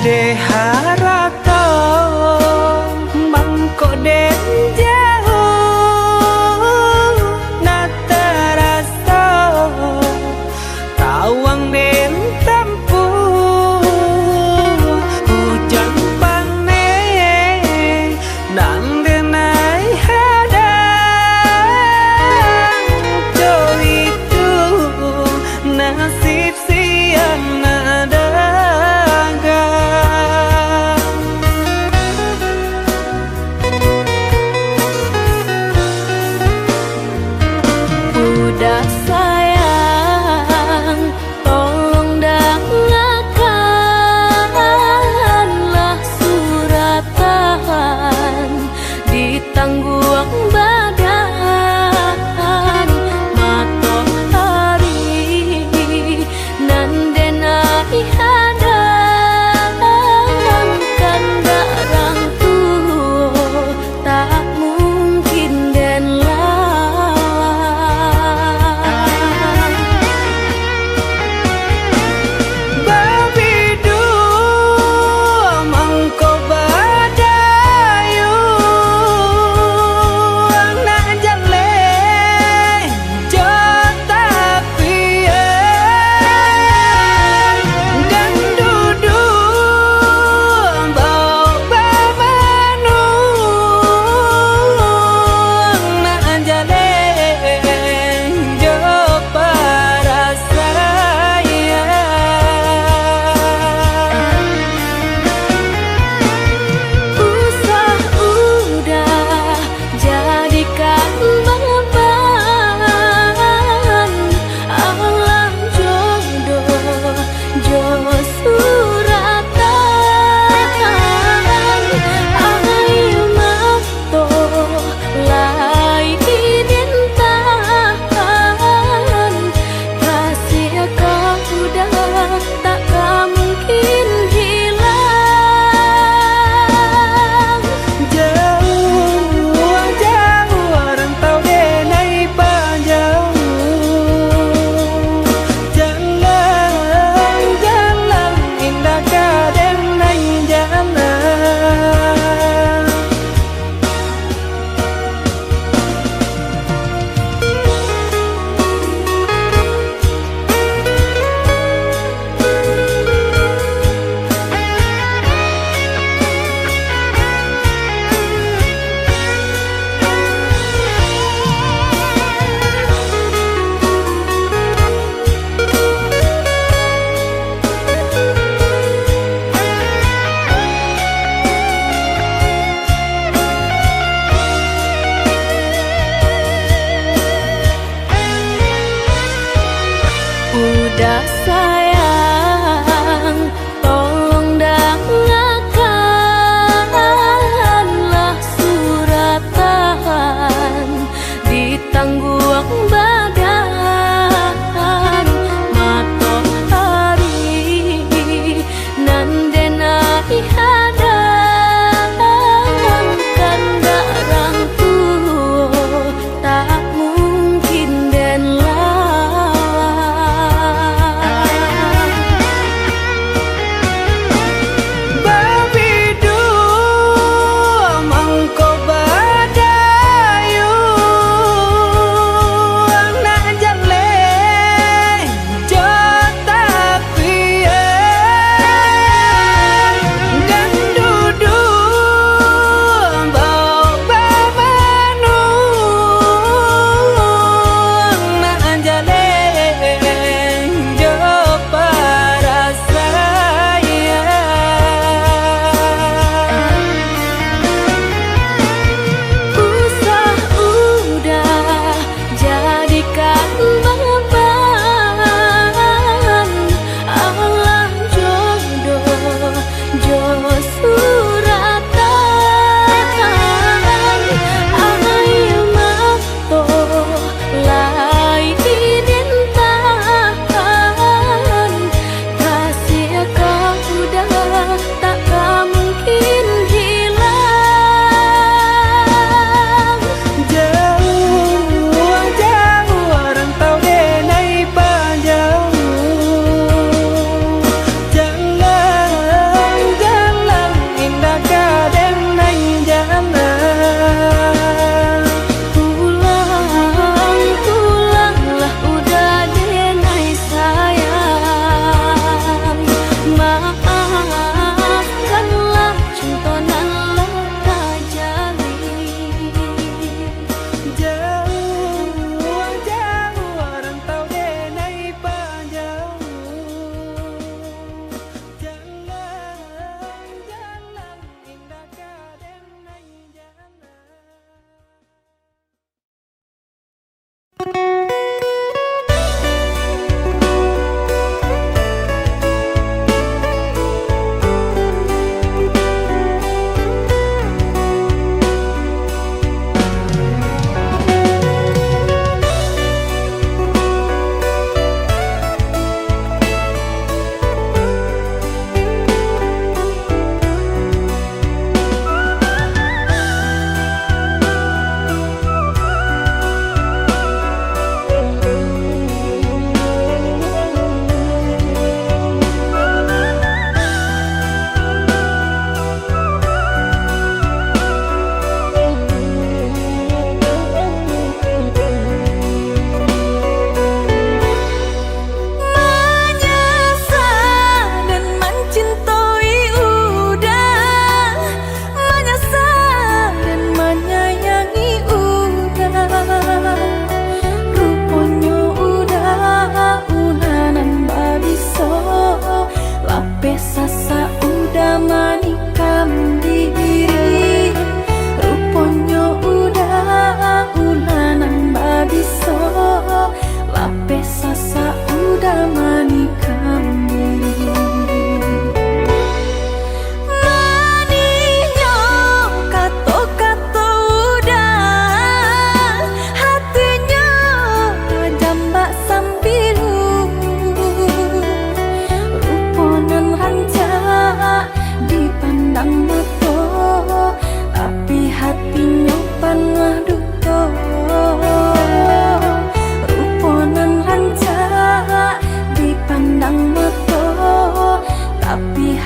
Deharato mangko den jauh nataraso tawang den tempuh hujan pane nang denai hadang jo itu nasib siang nadaga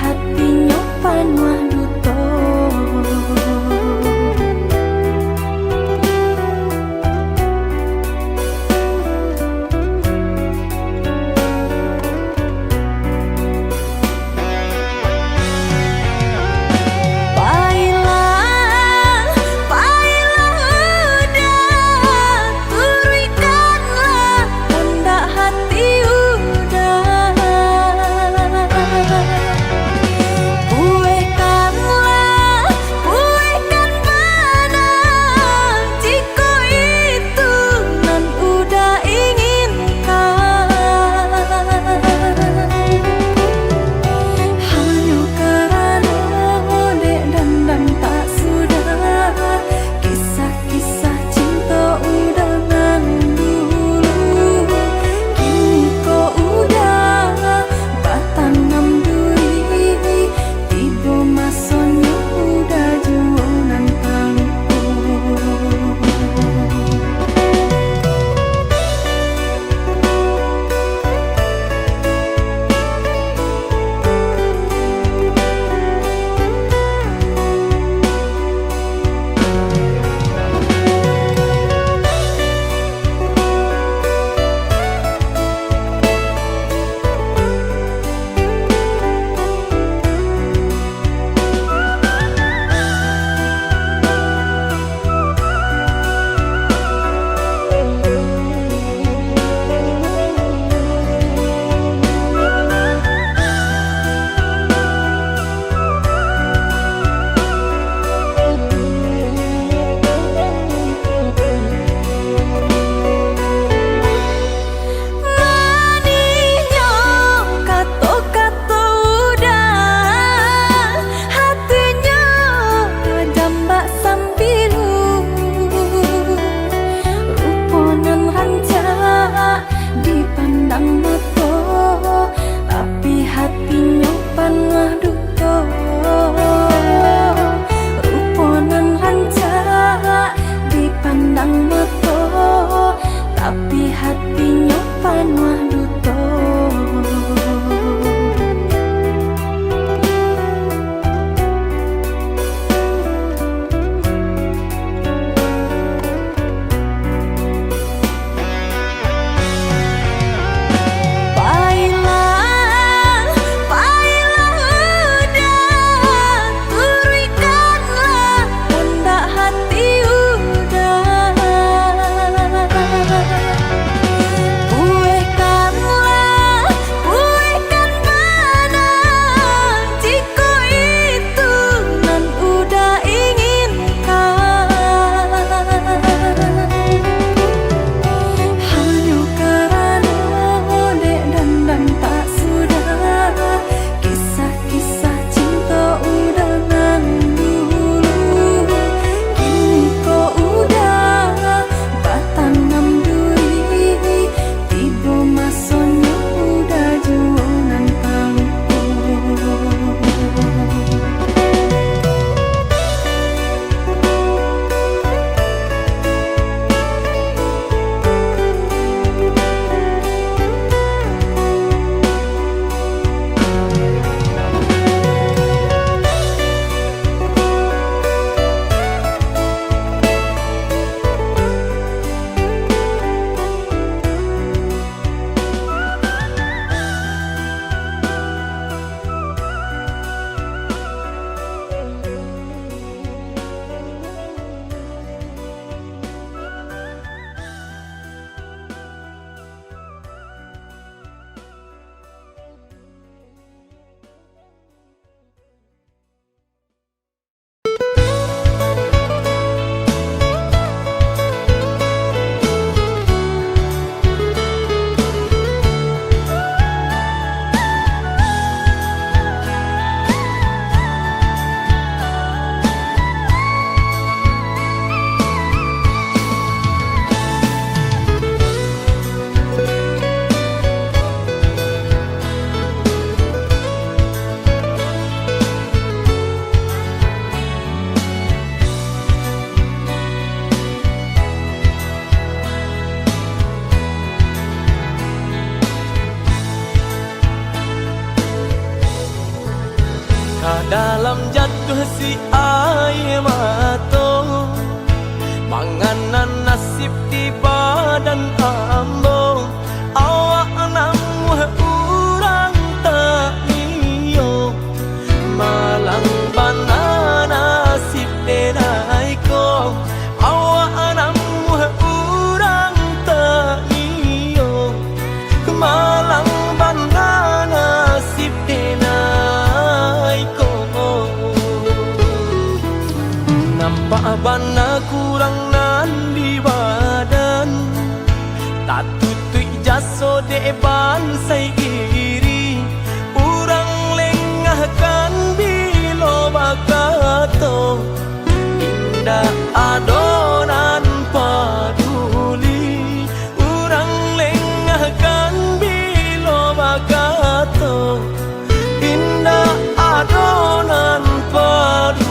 hati nyopan wah duto. dalam jatuh si air mata, manganan nasib di badan ambo. Awak namu urang tak iyo, malang bana nasib denai ko. Awak namu urang tak iyo, malang bana nasib denai ko. Nampak bana kurang nan di badan, tak tutui jaso deban sai iri. Urang lengahkan bilo bakato, indah adonan paduli. Urang lengahkan bilo bakato, indah adonan paduli.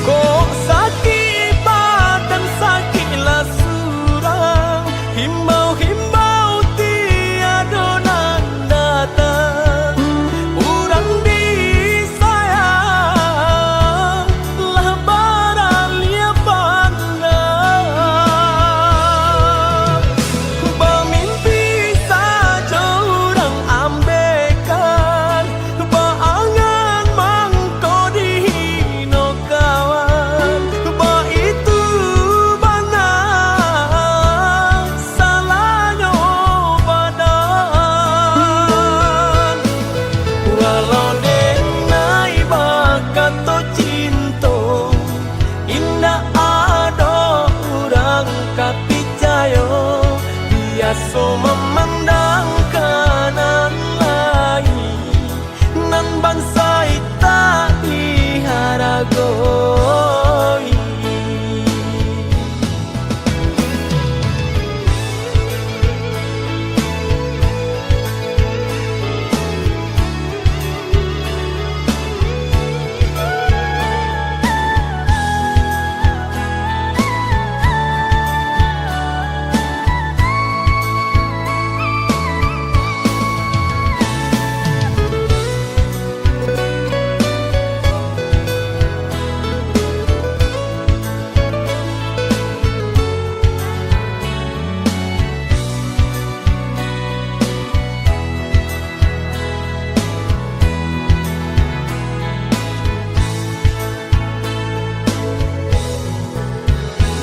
Kok sakit badan sakitlah surang, himbau-himbau tiada nan datang. Urang disayang lah baralia pandang. Bermimpi saja urang ambekan, baangan mangko dihino kawan. Ba itu bana salahnya badan. Walau denai bakato cinta, indah ada urang kapicayo. Biasa memandang kanan lain, nan bangsa tak diharagoi.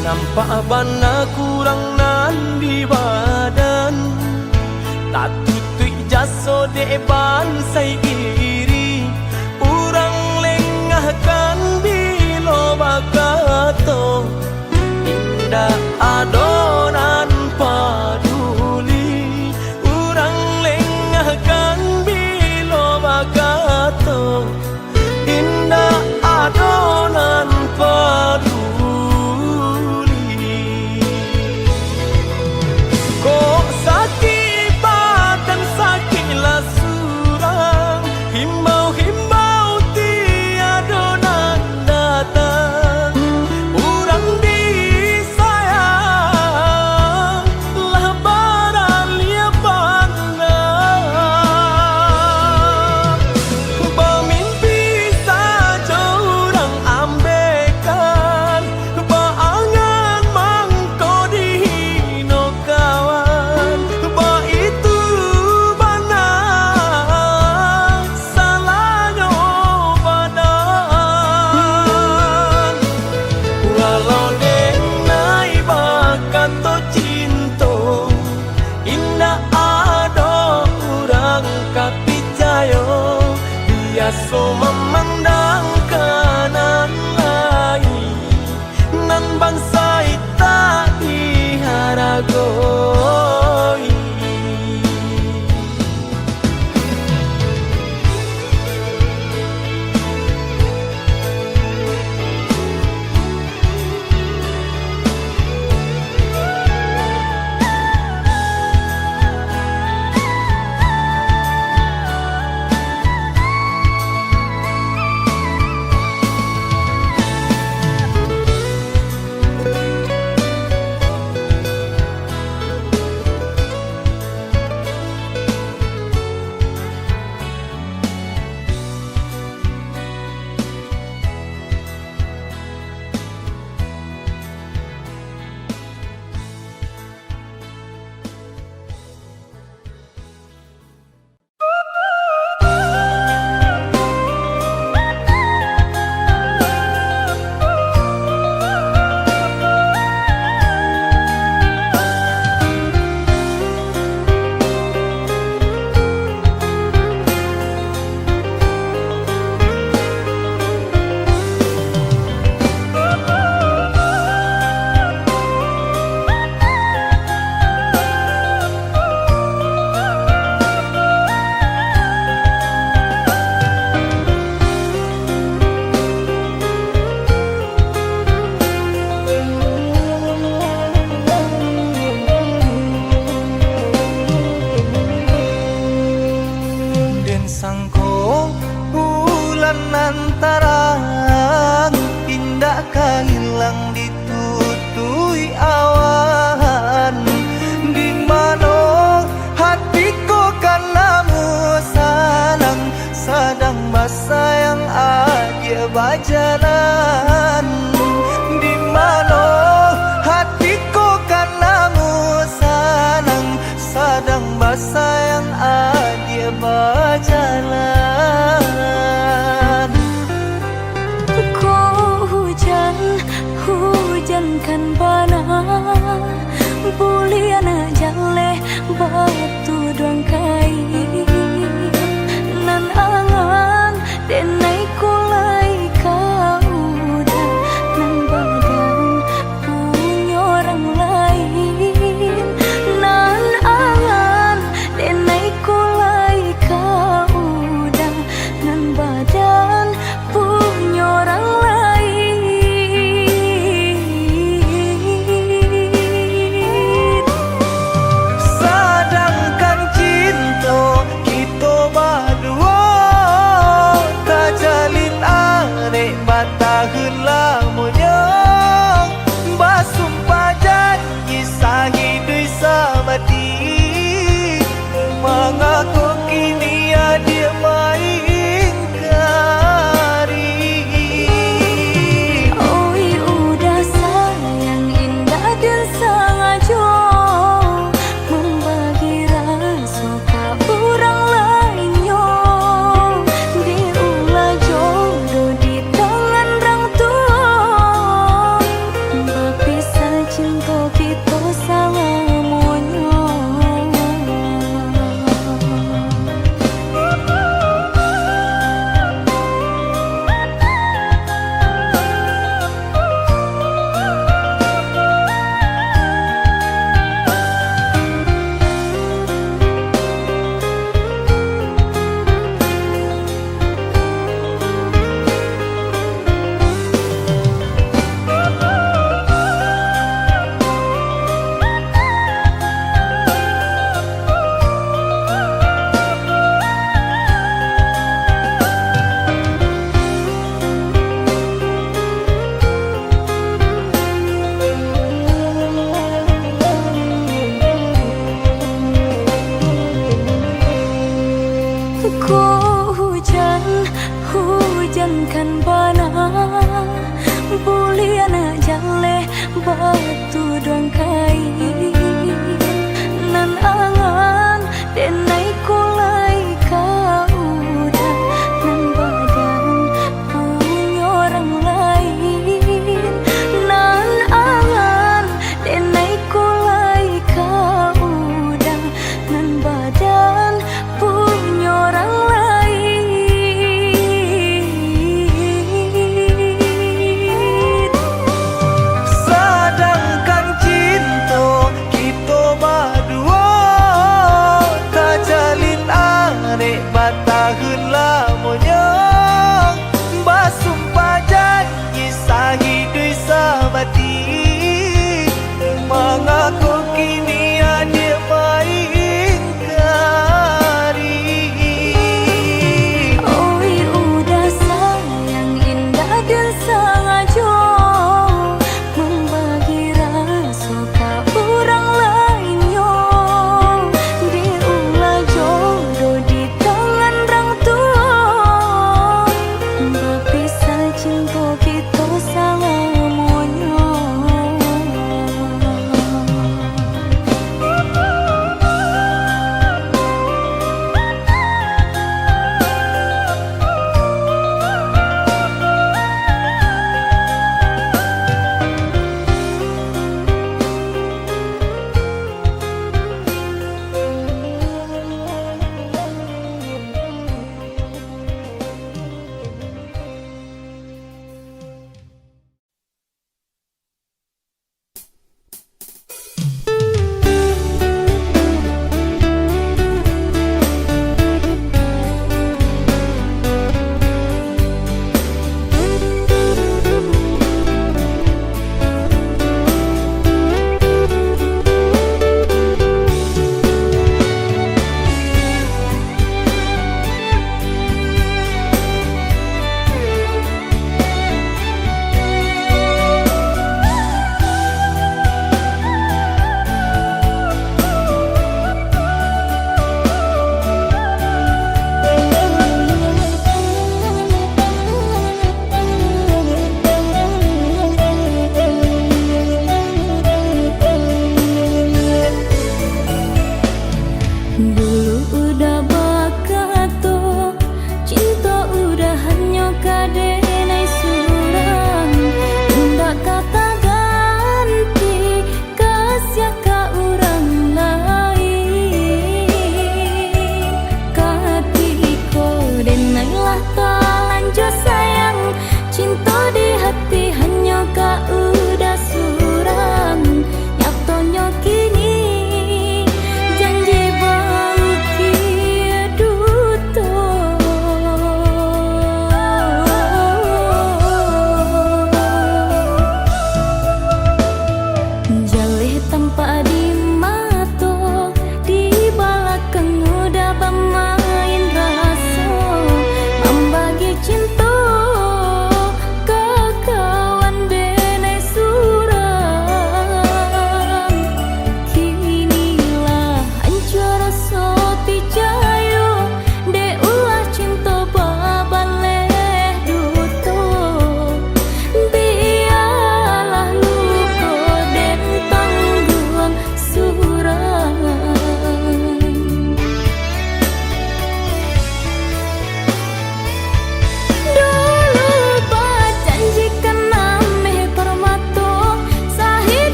Nampak bana kurang nan di badan, tak tutui jaso deban sai iri. Urang lengahkan bilo bakato, indah adonan paduli. Urang lengahkan bilo bakato, indah adonan paduli. Kok sakit badan sakitlah surang, himbau-himbau tiada nan datang. Urang disayang lah baralia pandang. Bermimpi saja urang ambekan, baangan mangko dihino kawan. Ba itu bana salahnya badan. Walau denai bakato cinta, indah ada urang kapicayo. Biasa memandang kanan lain, nan bangsa tak diharagoi. sangko bulan antarang indah kahilang ditutui awan di mana hatiku kanamu sanang sadang basayang aja bajalan di mana hatiku kanamu sanang sadang basayang aja bajalan. Kau hujan, hujan kan bana buliana jale batu doang kai nan angan denai kulai kau dah nan badan punya orang lain nan angan denai kulai kau dah nan badan punya orang lain. Sedangkan cinta kita berdua tak jalin arek bataheun lamunnya basumpah janji sahidui sabadi mengaku kini dia main kari. Oi udah sayang indah dan sangat jauh membagi rasa ke orang lainnya diulah jodoh di tangan orang tua berpisah cinta kita selamanya. Kau hujan, hujan kan bana buliana jale batu doang kai nan angan denai kulai kau dah nan badan punya orang lain nan angan denai kulai kau dah nan badan punya orang lain. Sedangkan cinta kita berdua tak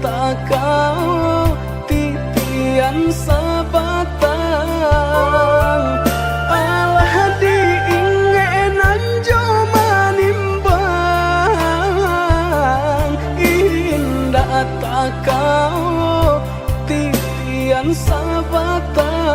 tak kau titian sebatang alah diingenan jo manimbang indah tak kau titian sebatang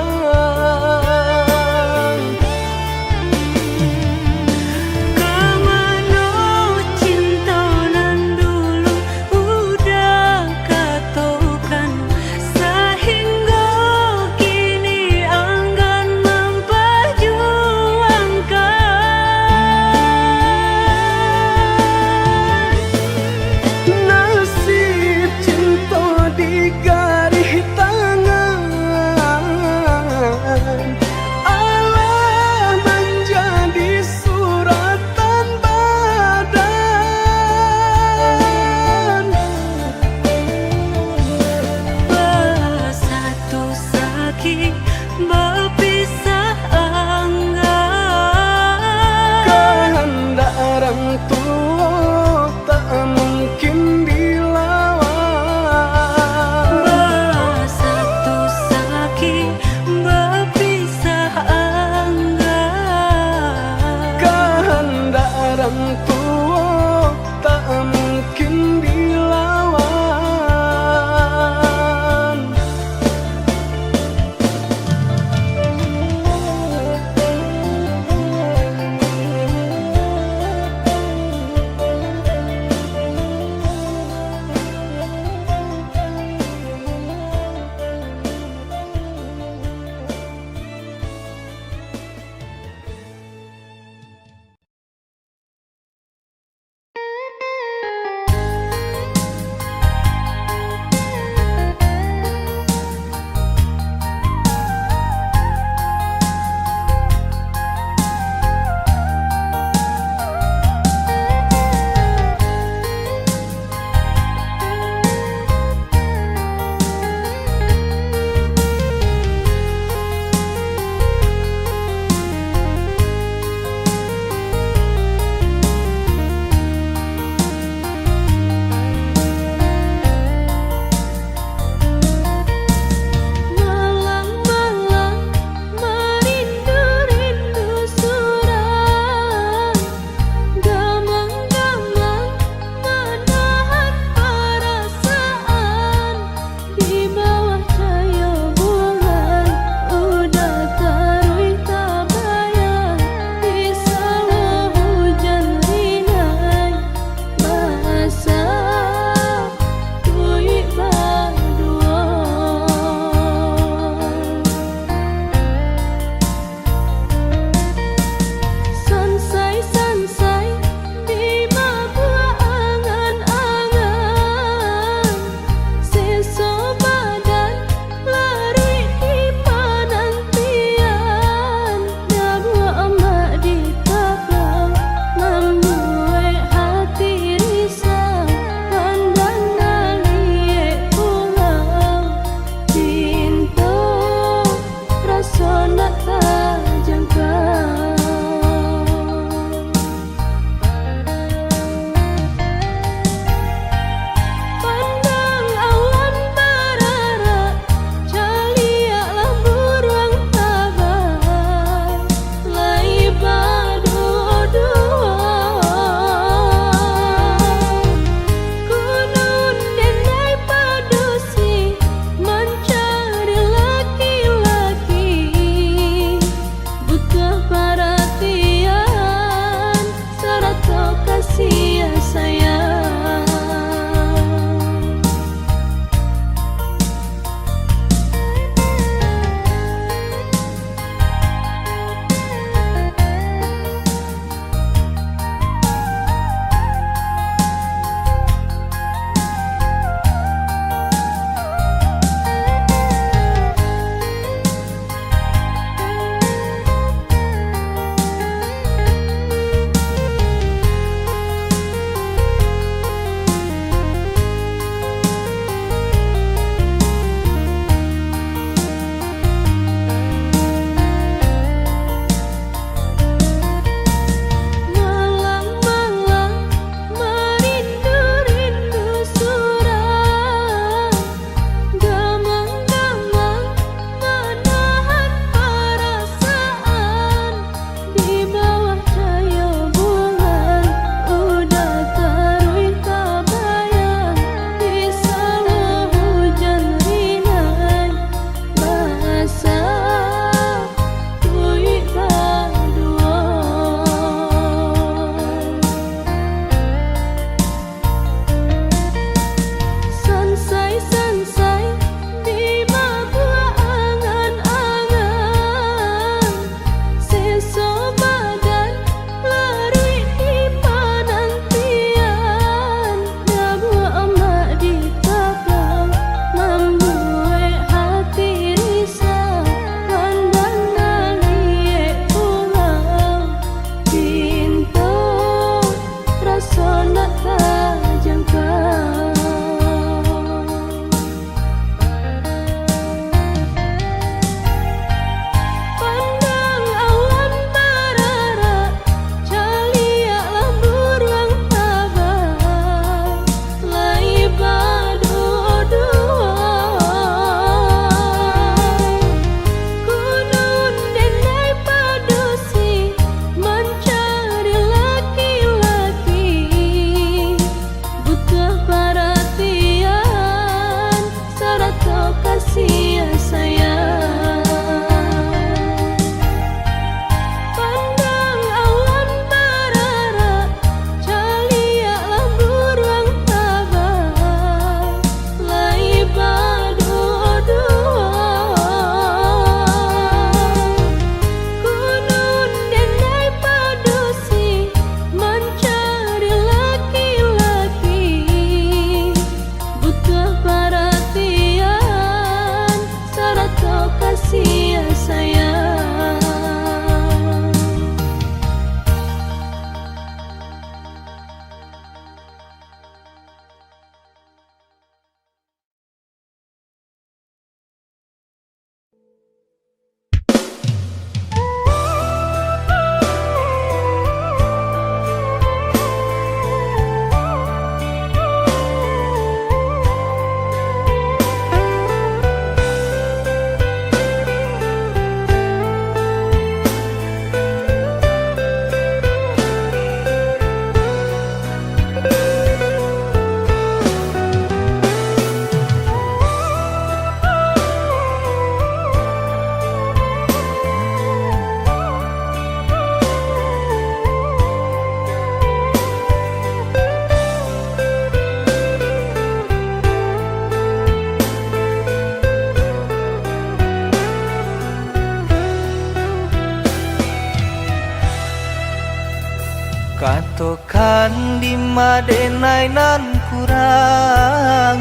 madenai nan kurang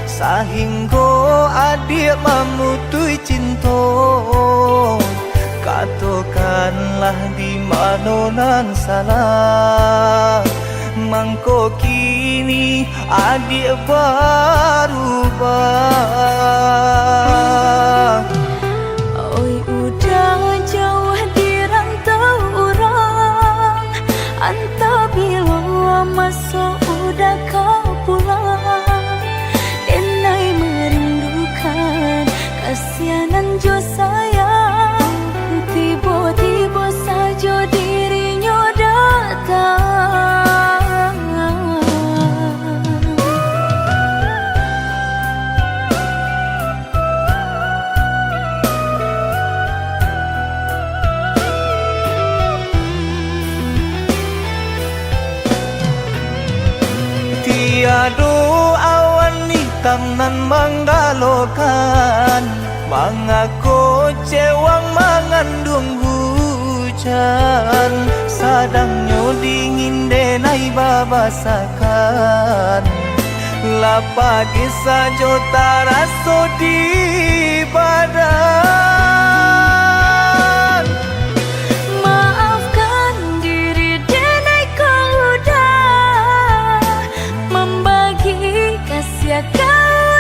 sahingga adik memutui cinta. Katakanlah di mana nan salah, mangko kini adik berubah. Oi udah jauh di rantau orang, antah bila masuk udah kau pulang. Denai merindukan kasihanan jo sayang, tiba-tiba saja dirinya datang. Tiada awan hitam nan menggalokan, mengaku cewang mengandung hujan. Sadangnya dingin denai babasakan, lapagi saja taraso di badan. Maafkan diri denai kau udah membagi kasih ke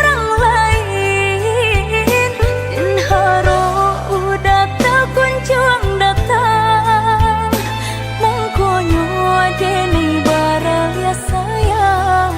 orang lain, dan haro udah tak kunjung datang. Mongkonyo denai baraya sayang.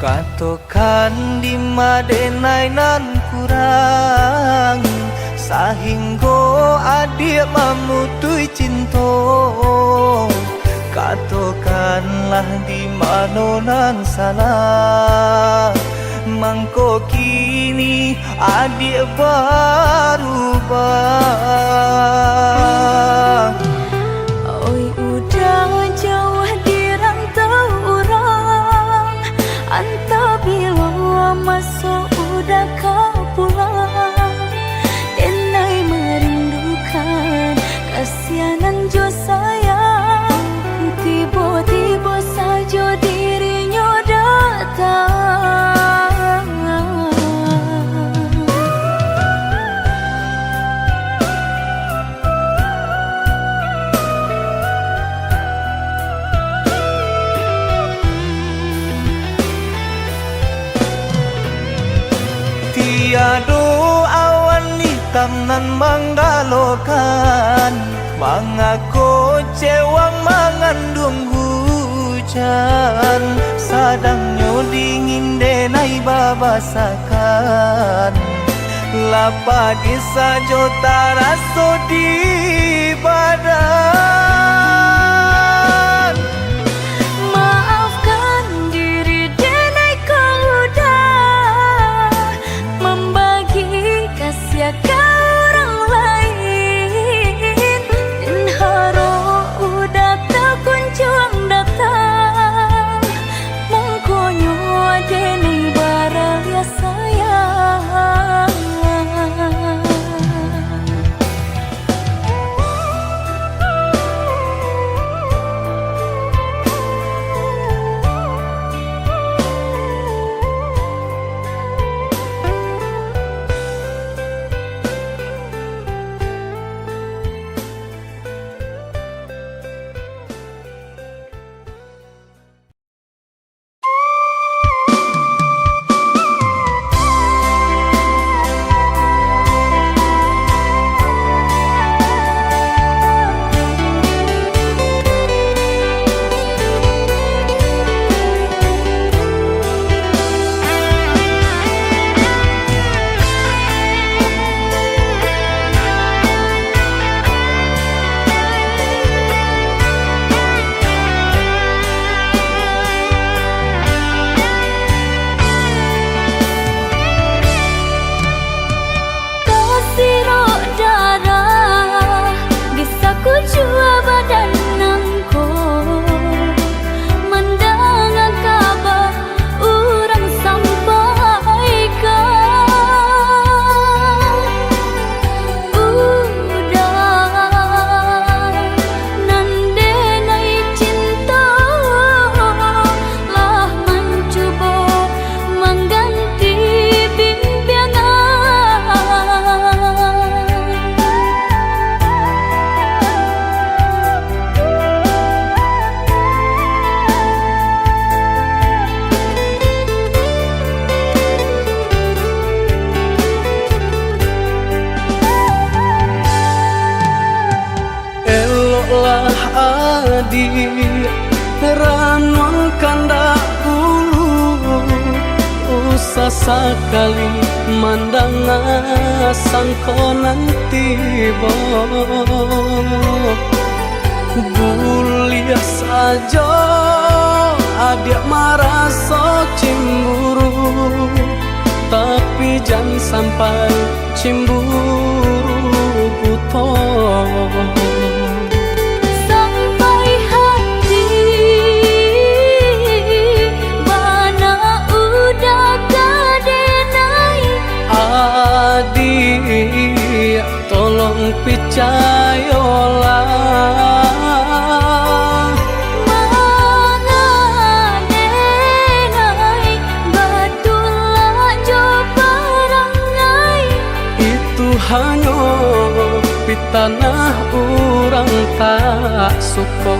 Katakan di madenai nan kurang, sahingga adik memutui cinta. Katakanlah di mana nan salah, mangko kini adik berubah. Oi udah jauh di rantau orang, antah bila masuk udah kau pulang. Denai merindukan kasihanan jo sayang, tiba-tiba saja dirinya datang. Tiada awan hitam nan menggalokan, mengaku cewang mengandung hujan. Sadangnya dingin denai babasakan, lapagi saja taraso di badan. Maafkan diri denai kau udah membagi kasih ke orang lain, dan haro udah tak kunjung datang. Mongkonyo denai baraya sayang. ranwang kanda ulu usah sekali mandang sangko nanti Bulia saja adik merasa cemburu, tapi jangan sampai cemburu buta. Sampai hati mana udah kadenai. Adik tolong percayalah, hanya di tanah orang tak suka.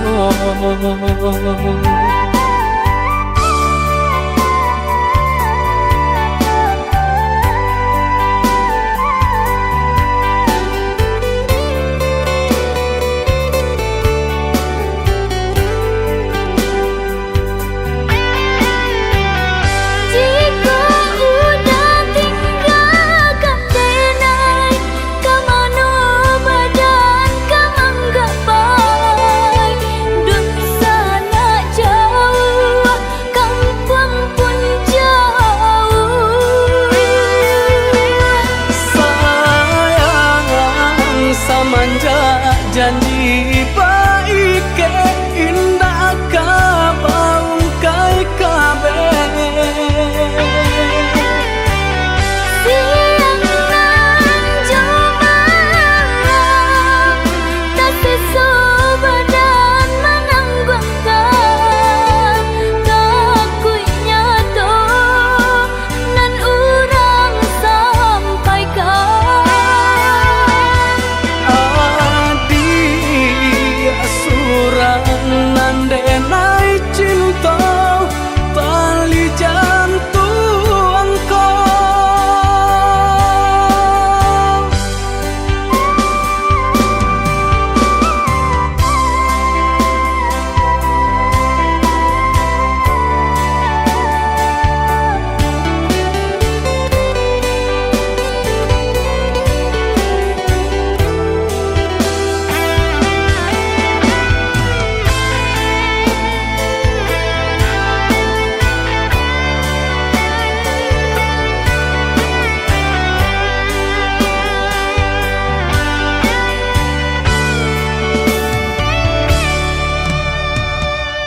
Janji baik ke indah kabaung kai kabe siang nan jumalang tak sesubadan menanggungkan kakunya to nan urang sampaikan. Nandenai cinta tali jantung kau.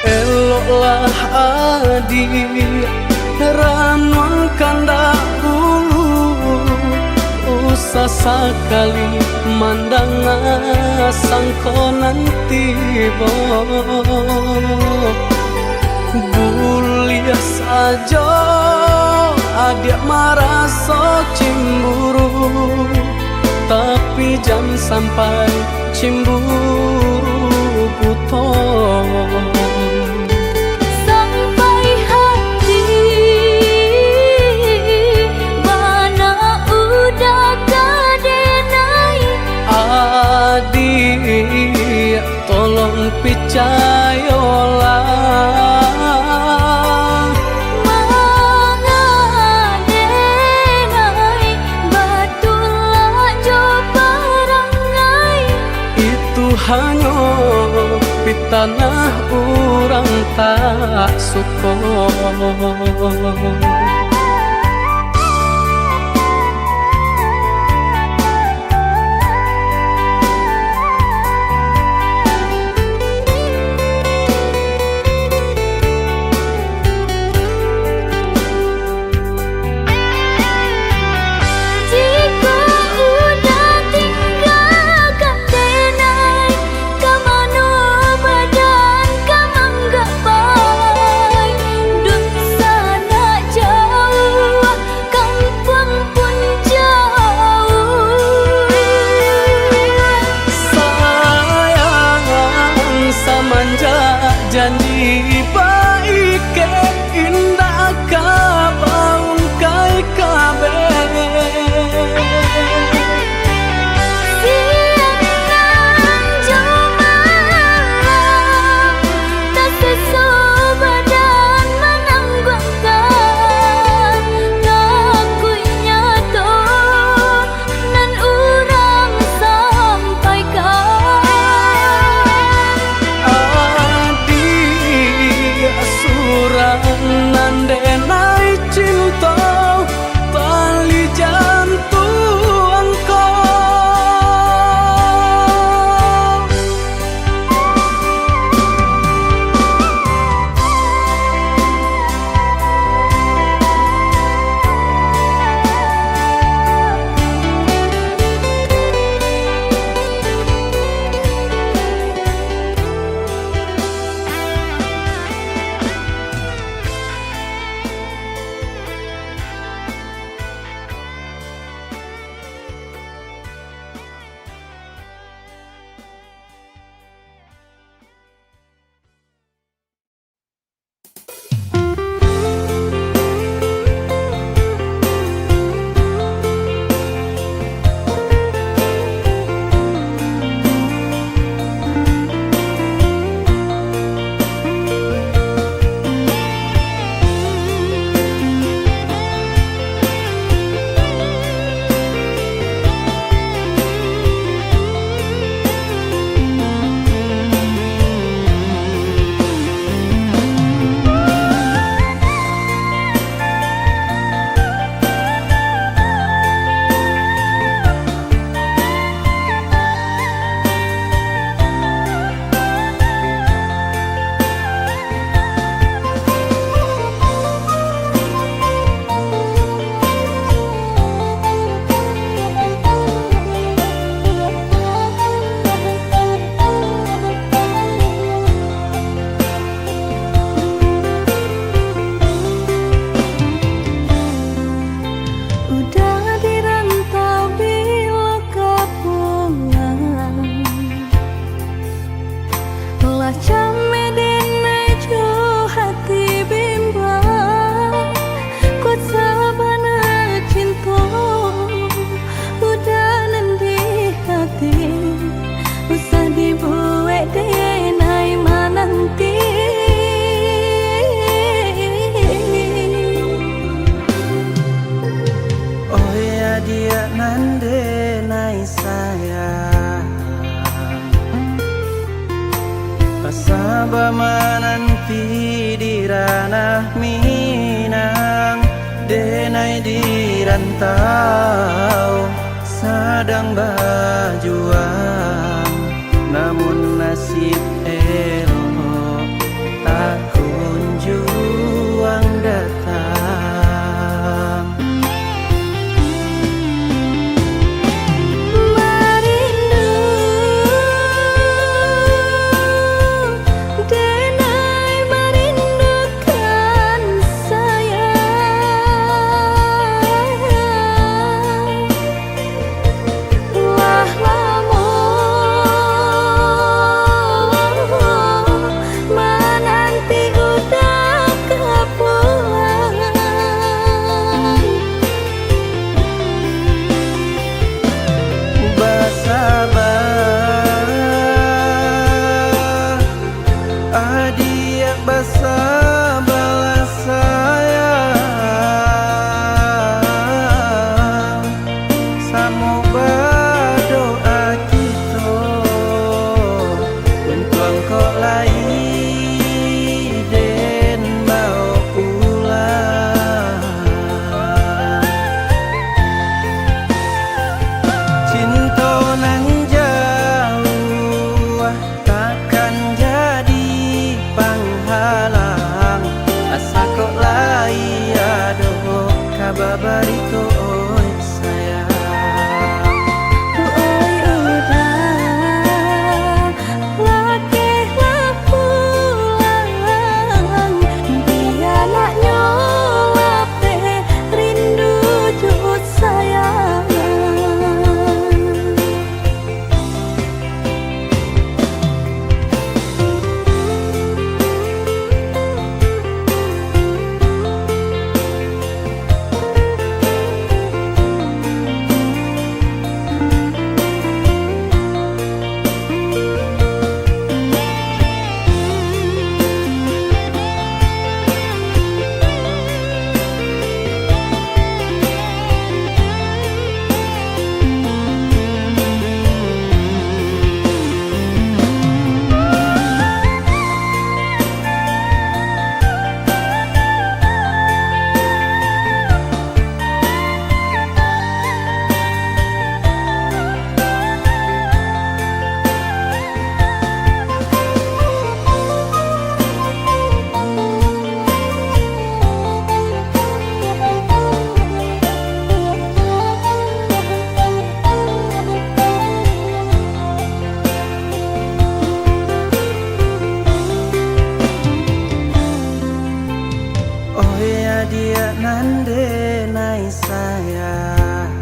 Eloklah adik ranwang kanda ulu usah sekali mandang sangko nanti Bulia saja adik merasa cemburu, tapi jangan sampai cemburu buta. Sampai hati mana udah kadenai. Adik tolong percayalah, mangadenai batulah jo parangai. itu hanya di tanah orang tak suka. Jika udah tinggalkan denai, kamano badan kamang gapay. Dun sana jauh, kampung pun jauh. Sayang samanja janji baik ke indah kabaung kai kabe Siang nan jumalang Pasabama nanti di ranah Minang, denai di rantau sedang berjuang, namun nasib elok tak kunjung datang. Merindu denai merindukan sayang, wah lamun menanti udah kepulang. Bersabar, adia bersabarlah sayang, samo berdoa kita untuk engkau lagi dan mau pulang. Cinta nan jauh takkan jadi penghalang, asa kok lai aduh kabar bariko oi sayang. Oi udah lakehlah pulang, dia nak nyolap rindu jut sayang. Oh ya dia nande nai sayang,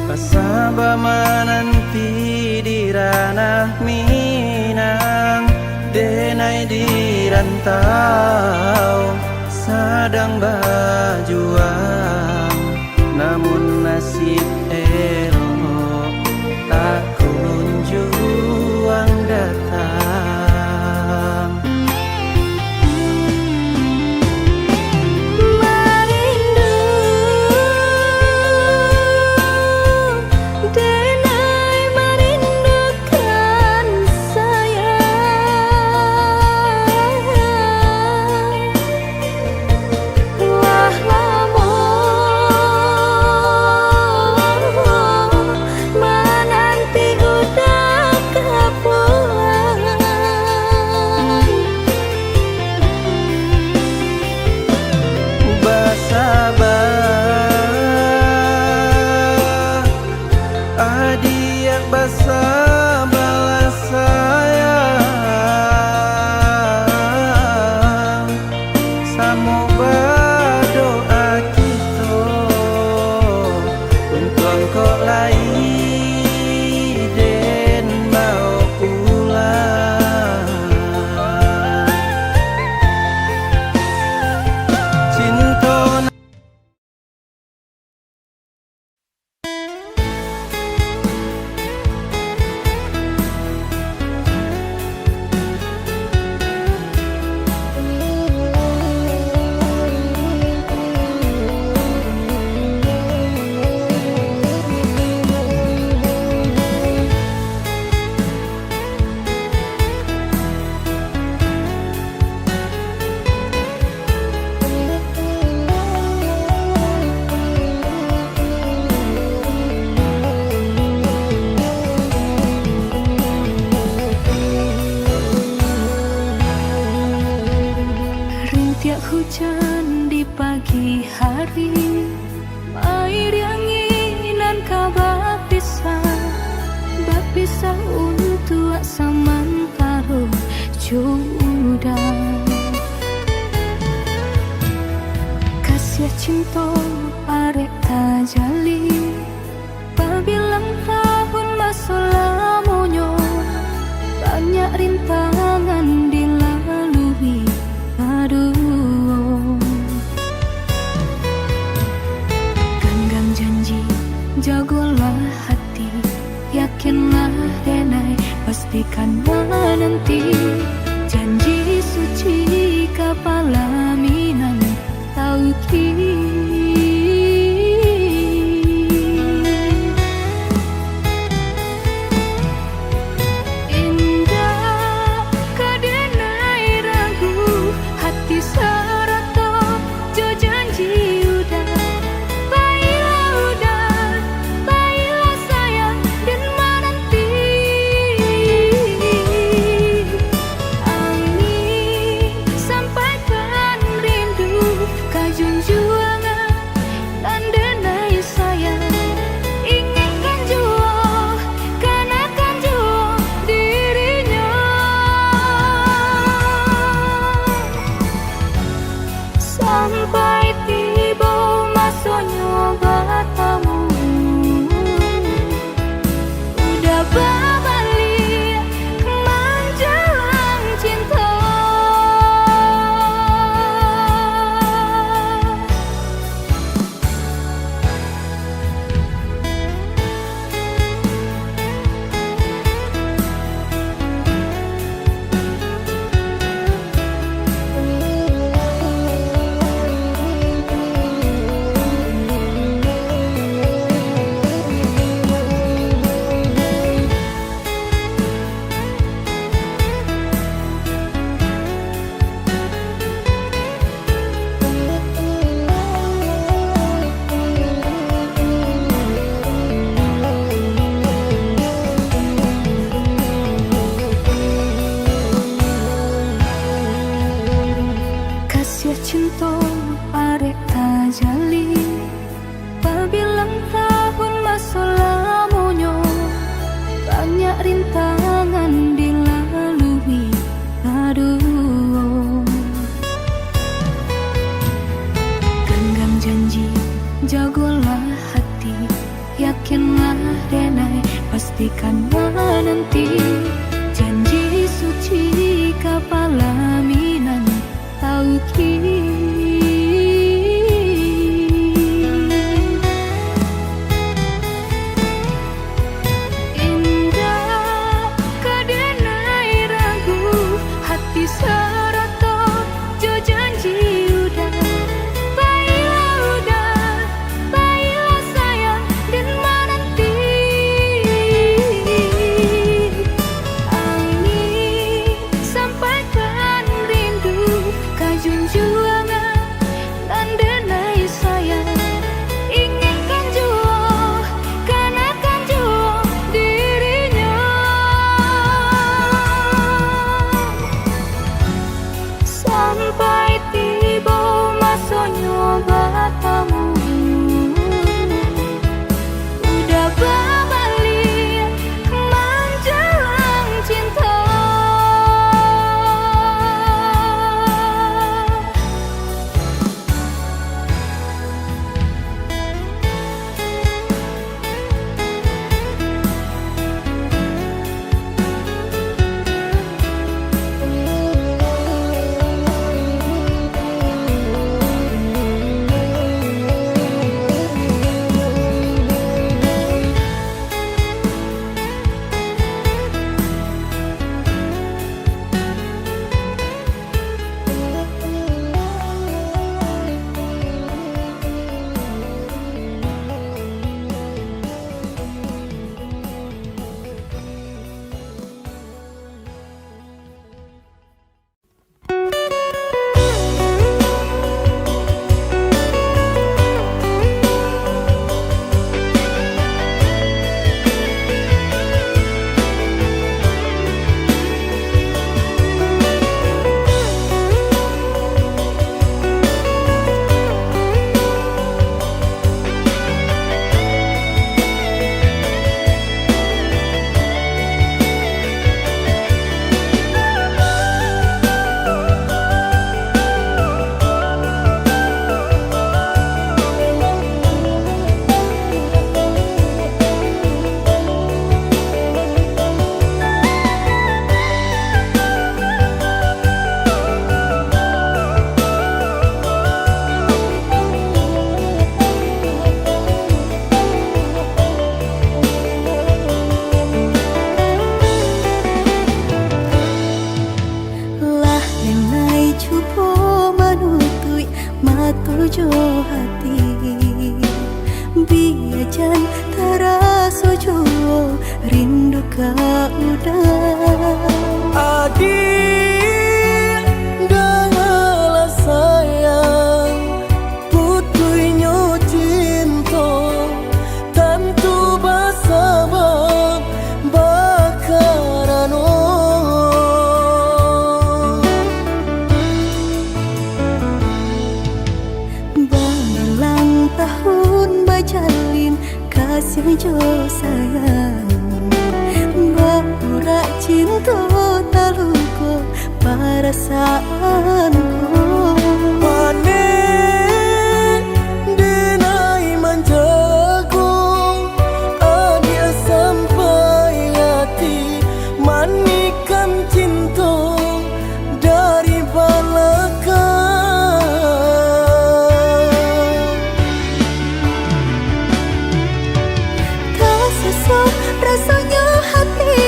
pasabama nanti di ranah Minang, denai di rantau sedang berjuang, namun nasib elok tak kunjung datang. Merindu denai merindukan sayang, wah lamun Kayak hujan di pagi hari, air anginan kabar Bapisah untuk samantaro jodoh. Kasih cinta arek tajali, pabilang tahun masa lamonyo, banyak rintangan dilalui. Aduh, genggam janji, jagolah hati, yakinlah denai, pastikan menanti. Janji suci kepala minan tauki. Sampai tiba masanya bertemu, udah berbalik menjelang cinta. Cinta arek tajali, pabilang tahun masa lamonyo, banyak rintangan dilalui. Aduh, genggam janji, jagolah hati, yakinlah denai, pastikan menanti. Janji suci kepala minan tauki. Indah kadenai ragu, hati serata jo janji udah. Baiklah sayang dan menanti. Angin sampaikan sojo hati biajan taraso jo rindu ka udah adik dengarlah sayang putuinyo cinta tentu bersama bakarano Balang tahun bajalin kasih jo sayang Baura cinta taluko perasaanku Panen denai menjagung adia sampai hati manikan cinta dari belakang Kasesok rasanya hati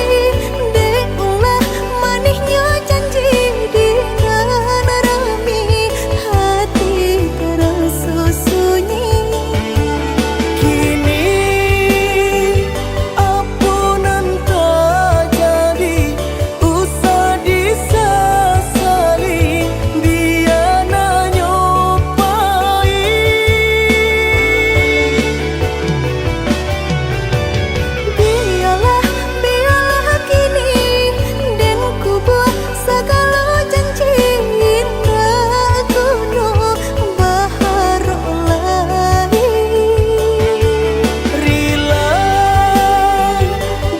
Deulah manisnya janji dengan rami Hati terasa sunyi kini ampunan tak jadi usah disesali biar nyopai Biarlah kini Dan ku buat segala janji Indah kuno baharu lagi Rila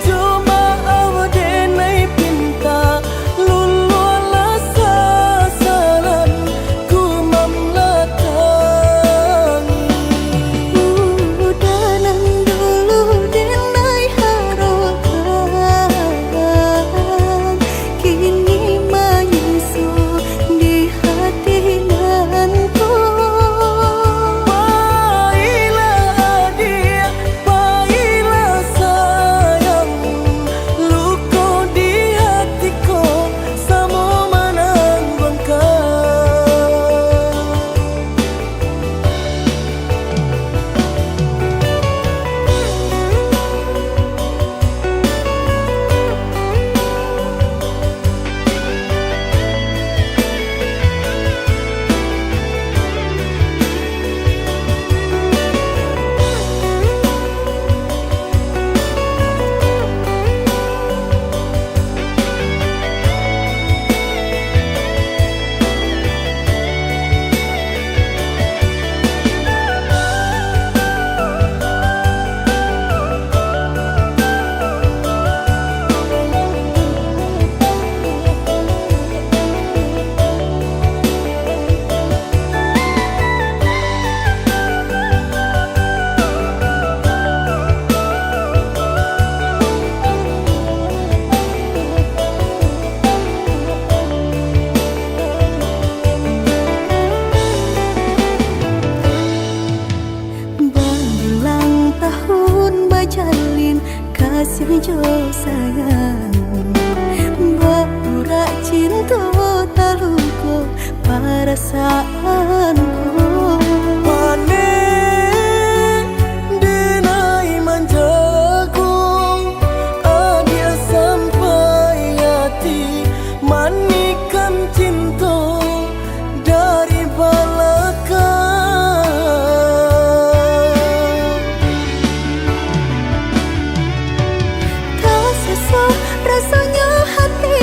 Joma awdenai pinta Lululah sasaran Ku mamlatangi Udanan dulu denai harokan Kini menyusu di hati nanku Baiklah adik, baiklah sayang Luka di hatiku Sama menangguhkan Balang tahun bajalin kasih jo sayang Baura cinta taluko perasaanku Panen denai menjagung adia sampai hati manikan cinta dari belakang Kasesok rasanya hati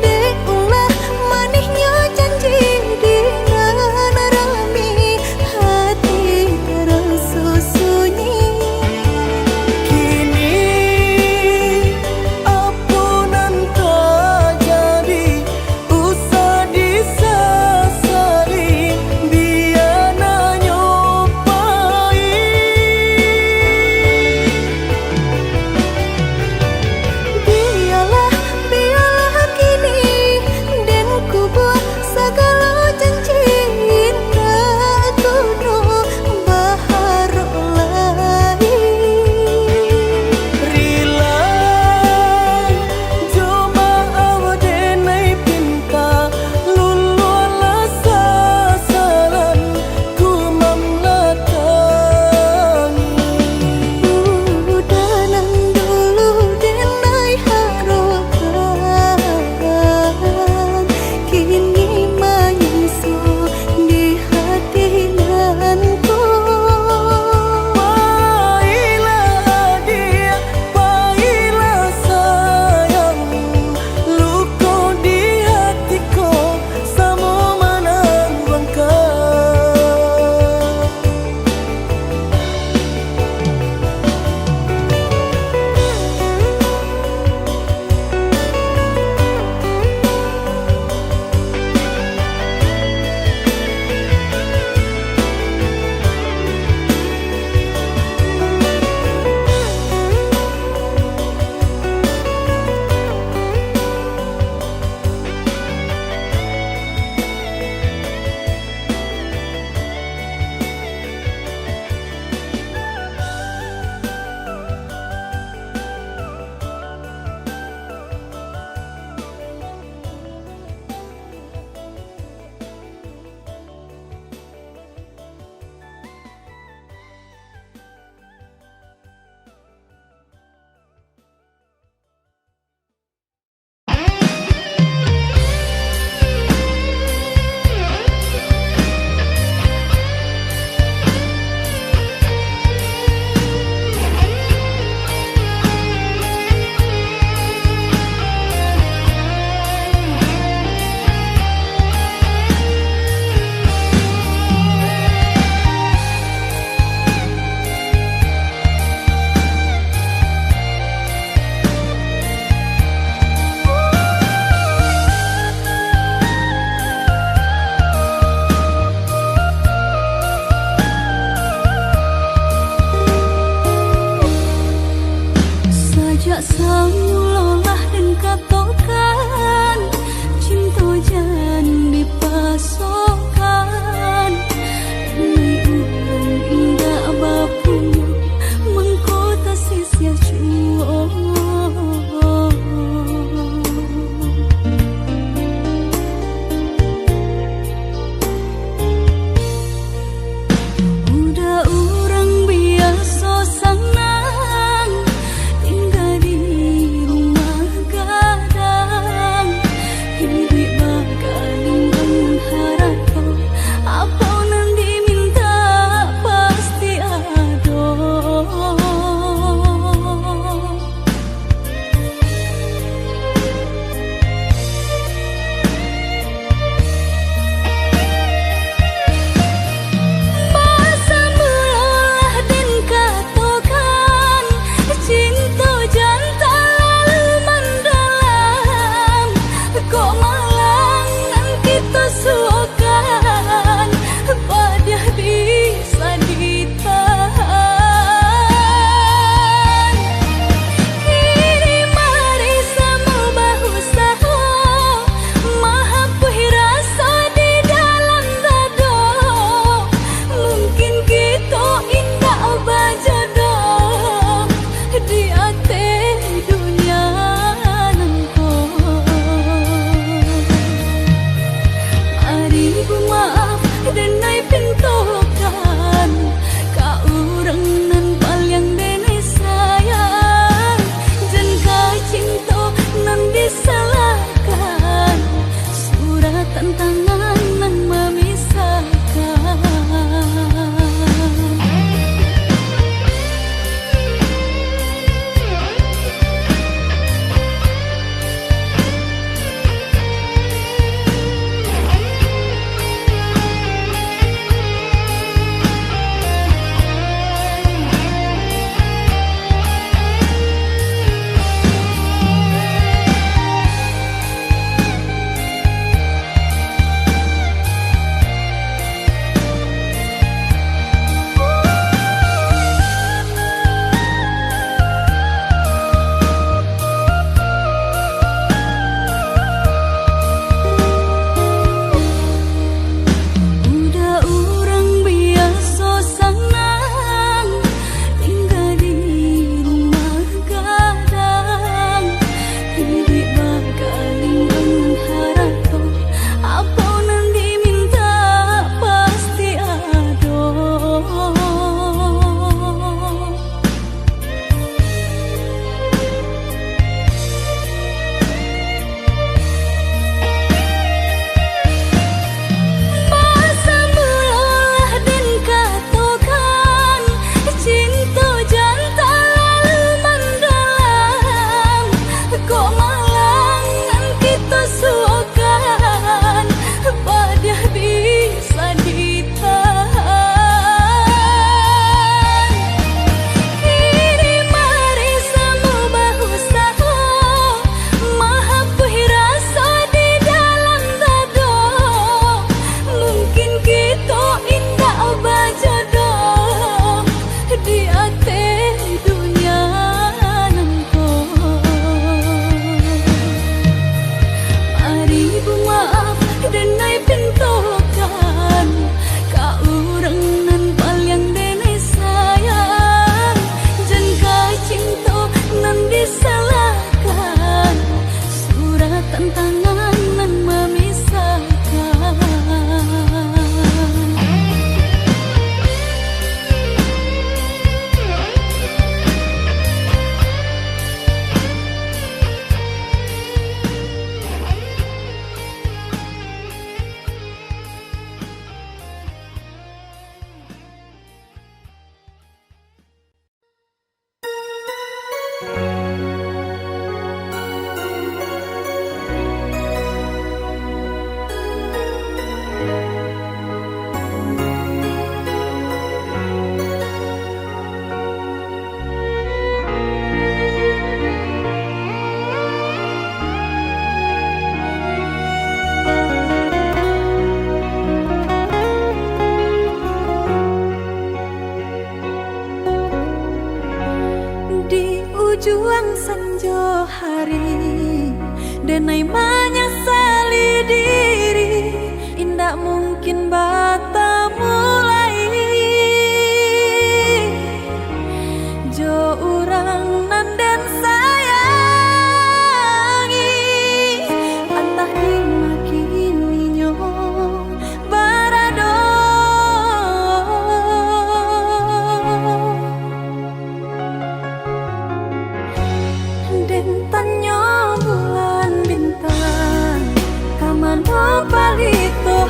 Deulah manisnya janji dengan rami Hati terasa sunyi kini ampunan tak jadi usah disesali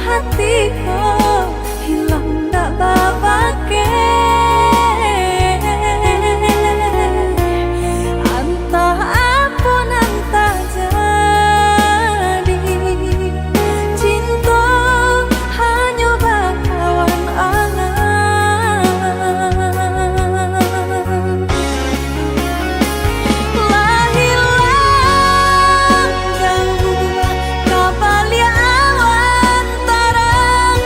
hatiku hilang tak babake. Entah apa entah jadi, cinta hanya bakawan angan. Lah hilang jauh kabalia awan tarang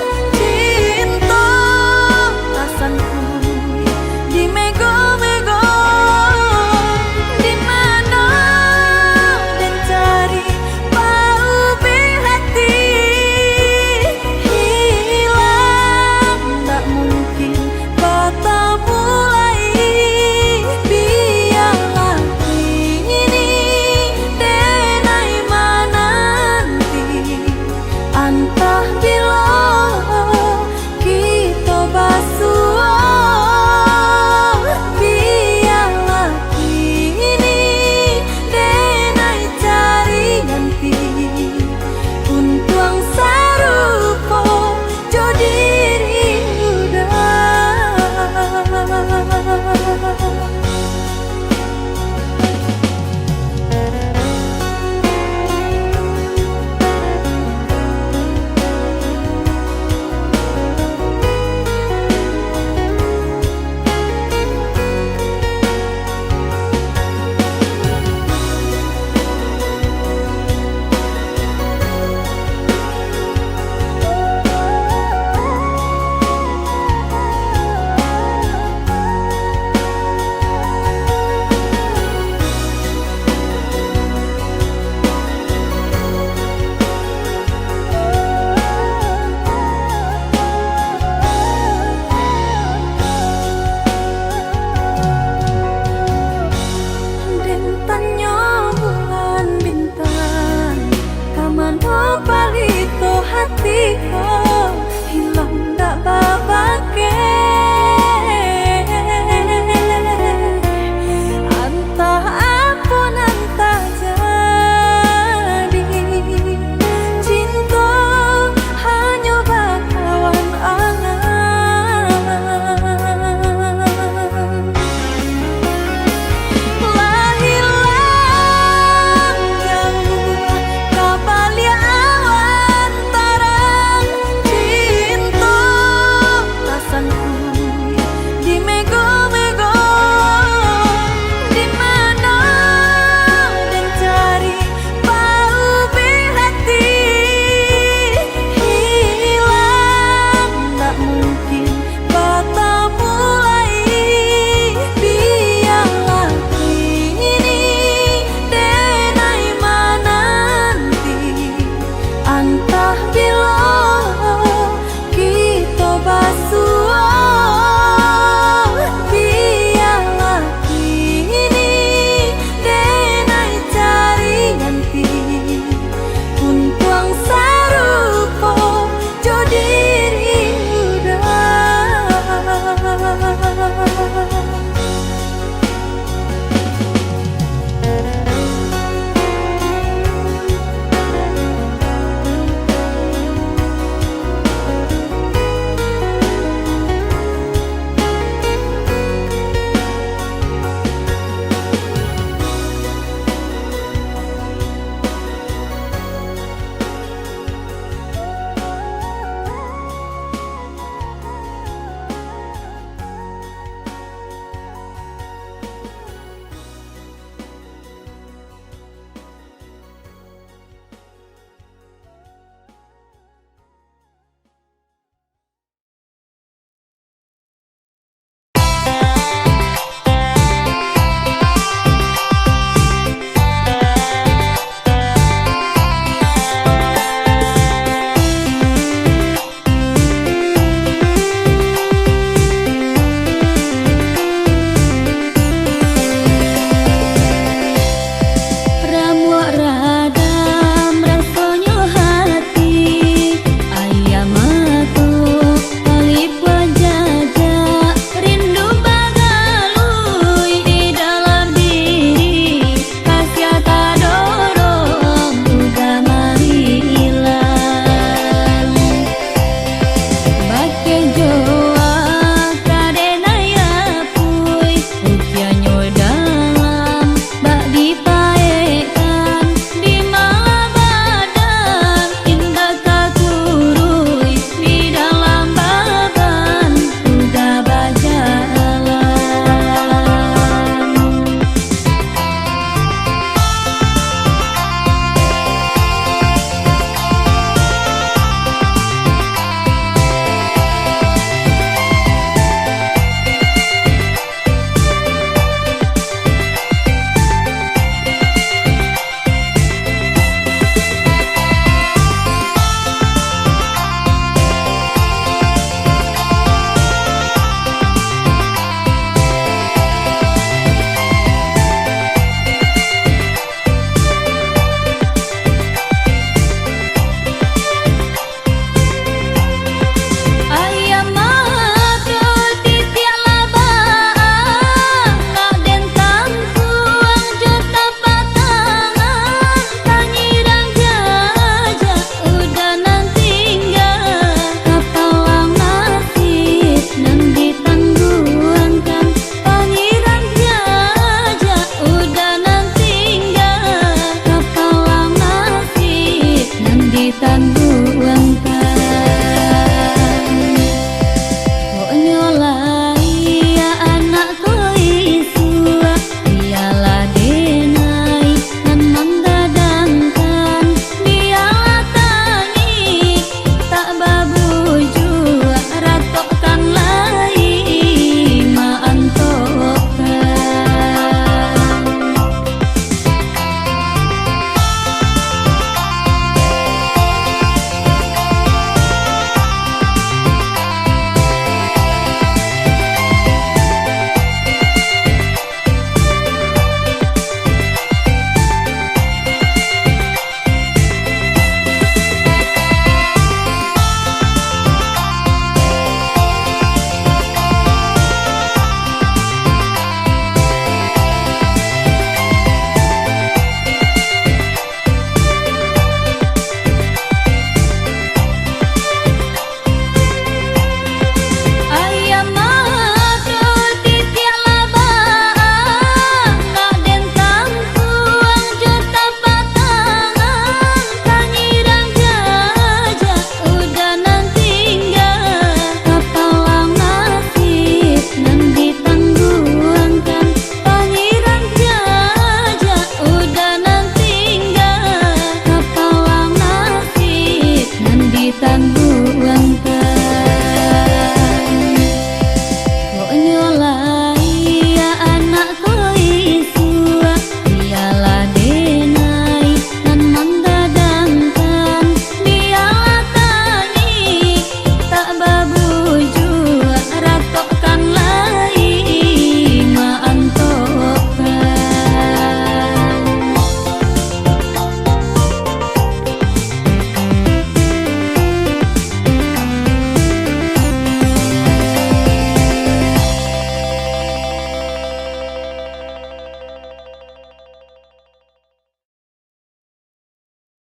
hati tandu